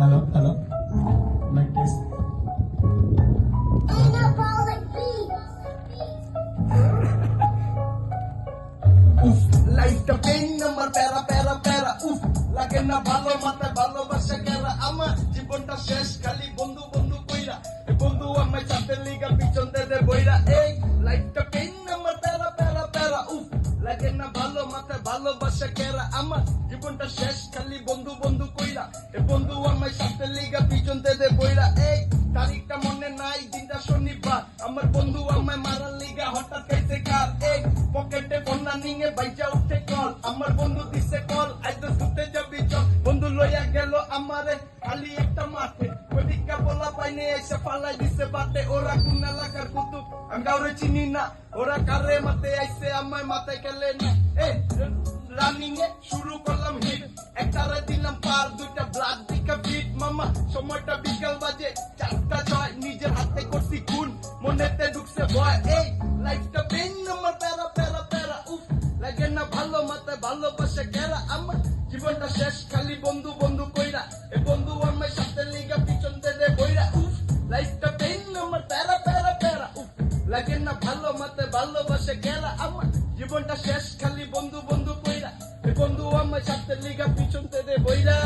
Hello. Mic test. লাইফটা pen আমার প্যারা প্যারা প্যারা উফ লাগে না ভালো মাথায় ভালোবাসা গেরা আমার জীবনটা শেষ খালি বন্ধু বন্ধু কইরা এ বন্ধু আমায় চাপের লিগা পিছন দে বইরা এই লাইফটা পেন আমার প্যারা প্যারা প্যারা উফ লাগে না ভালো মাথায় ভালোবাসা গেরা আমার জীবনটা শেষ খালি বন্ধু বন্ধু কইরা এ বন্ধু আমায় চাপের লিগা পিছন দে বইরা এই তারিখটা মনে নাই দিনটা শনিবার আমার বন্ধু আমায় মারার লিগা হঠাৎ খাইছে কার এই পকেটে বন্যা নিয়ে বাইজা উঠে কল আমার বন্ধু দিছে কল আইতো ছুটে যাবি চল বন্ধু লইয়া গেল আমারে খালি একটা মাঠে ওদিকা বলা পাইনি এসে ফালাই দিছে বাটে ওরা কোন এলাকার কুতুব আমি কাউরে চিনি না ওরা কারে মাতে আইছে আমায় মাথায় গেলে না এই রানিং এ শুরু করলাম হিট একটারে দিলাম পার দুইটা ব্লাড দিকা ফিট মামা সময়টা বিকাল বাজে 4:06 নিজের হাতে করছি খুন মনেতে ঢুকছে ভয় এই লাইফটা পেন আমার প্যারা প্যারা প্যারা উফ লাগে না ভালো মাথায় ভালোবাসা গেরা আমার জীবনটা শেষ খালি বন্ধু বন্ধু কইরা এ বন্ধু আমার সাথে লিগা পিছন দে বইরা উফ লাইফটা পেন আমার প্যারা প্যারা প্যারা উফ লাগে না ভালো মাথায় ভালোবাসা গেরা আমার জীবনটা শেষ খালি বন্ধু বন্ধু কইরা এ বন্ধু আমার সাথে লিগা পিছন দে বইরা